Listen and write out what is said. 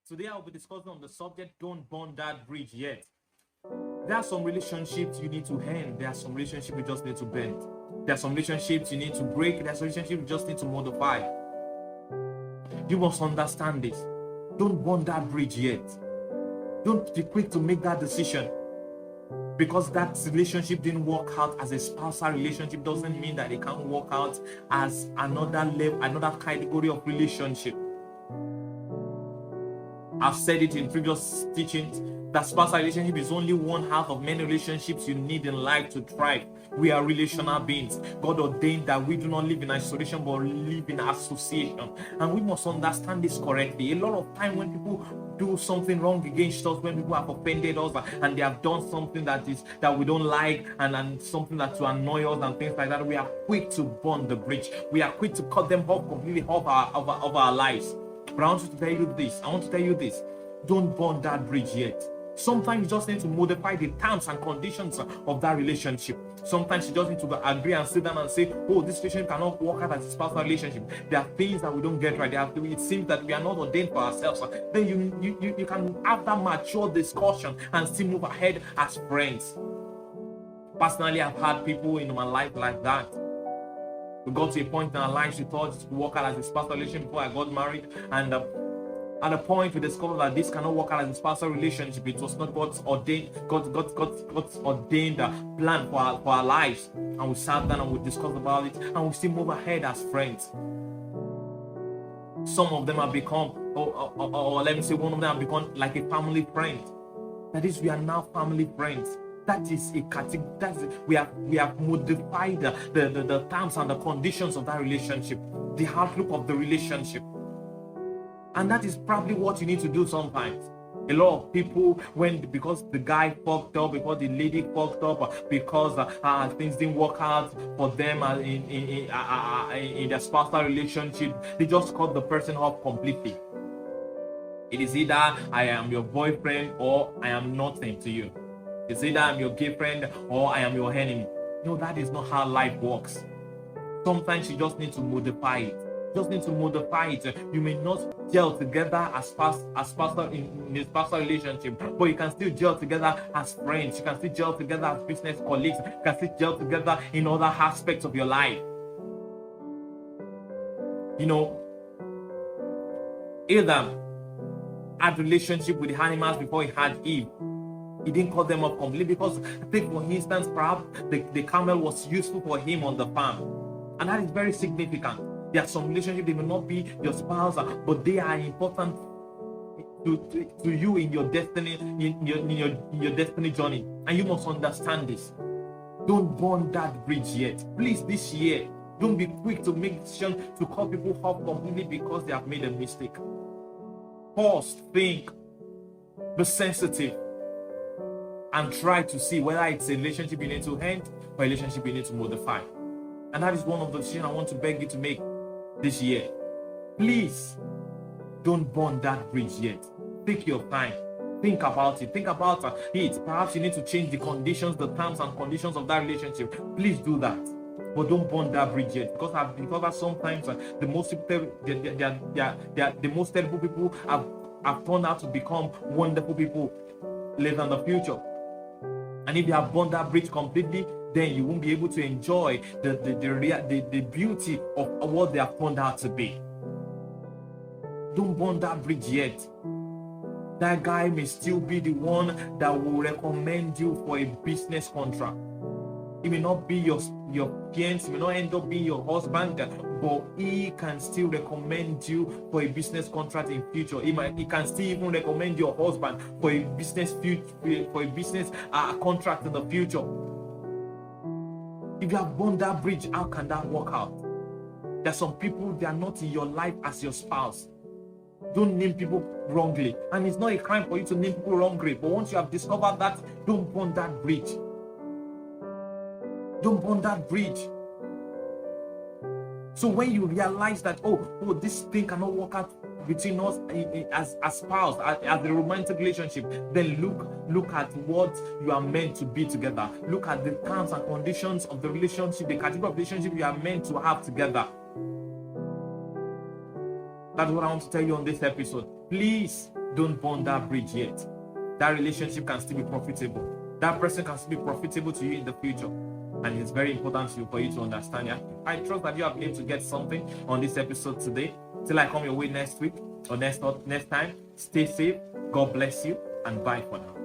Today I'll be discussing on the subject, don't burn that bridge yet. There are some relationships you need to end. There are some relationships you just need to bend. There are some relationships you need to break. There are some relationships you just need to modify. You must understand this. Don't burn that bridge yet. Don't be quick to make that decision. Because that relationship didn't work out as a spousal relationship doesn't mean that it can't work out as another level, another category of relationship. I've said it in previous teachings that spousal relationship is only one half of many relationships you need in life to thrive. We are relational beings. God ordained that we do not live in isolation but live in association. And we must understand this correctly. A lot of time when people do something wrong against us, when people have offended us and they have done something that we don't like and something that to annoy us and things like that, we are quick to burn the bridge. We are quick to cut them off completely off our lives. But I want to tell you this. Don't burn that bridge yet. Sometimes you just need to modify the terms and conditions of that relationship. Sometimes you just need to agree and sit down and say, oh, this relationship cannot work out as a spousal relationship. There are things that we don't get right. It seems that we are not ordained for ourselves. Then you can have that mature discussion and still move ahead as friends. Personally, I've had people in my life like that. We got to a point in our lives we thought it would work out as a spousal relationship before I got married, and at a point we discovered that this cannot work out as a spousal relationship. It was not God's ordained plan for our lives. And we sat down and we discussed about it, and we still move ahead as friends. Some of them have become, or let me say, one of them have become like a family friend. That is, we are now family friends. That is a category. We have modified the terms and the conditions of that relationship, the outlook of the relationship. And that is probably what you need to do sometimes. A lot of people, because the guy fucked up, because the lady fucked up, because things didn't work out for them in their spousal relationship, they just cut the person off completely. It is either I am your boyfriend or I am nothing to you. It's either I'm your gay friend or I am your enemy. No, that is not how life works. Sometimes you just need to modify it. You may not gel together as spousal in a spousal relationship, but you can still gel together as friends. You can still gel together as business colleagues. You can still gel together in other aspects of your life. Adam had relationship with the animals before he had Eve. He didn't cut them off completely because, take for instance, perhaps the camel was useful for him on the farm. And that is very significant. There are some relationships, they may not be your spouse, but they are important to you in your destiny, in your destiny journey. And you must understand this. Don't burn that bridge yet. Please, this year, don't be quick to make decisions to cut people off completely because they have made a mistake. Pause, think, be sensitive, and try to see whether it's a relationship you need to end or a relationship you need to modify. And that is one of the decisions I want to beg you to make this year. Please, don't burn that bridge yet. Take your time. Think about it. Think about it. Perhaps you need to change the conditions, the terms and conditions of that relationship. Please do that. But don't burn that bridge yet. Because I've discovered sometimes the most terrible people have turned out to become wonderful people later in the future. And if you have burned that bridge completely, then you won't be able to enjoy the beauty of what they have turned out to be. Don't burn that bridge yet. That guy may still be the one that will recommend you for a business contract. He may not be your fiancé, he may not end up being your husband, but he can still recommend you for a business contract in future. He can still even recommend your husband for a business contract in the future. If you have burned that bridge, how can that work out? There are some people, they are not in your life as your spouse. Don't name people wrongly. And it's not a crime for you to name people wrongly. But once you have discovered that, don't burn that bridge. Don't burn that bridge. So when you realize that, oh, this thing cannot work out between us as spouse, as a romantic relationship, then look at what you are meant to be together. Look at the terms and conditions of the relationship, the category of relationship you are meant to have together. That's what I want to tell you on this episode. Please Don't burn that bridge yet. That relationship can still be profitable. That person can still be profitable to you in the future. And it's very important for you to understand that. I trust that you have been able to get something on this episode today. Till I come your way next week or next time, stay safe. God bless you, and bye for now.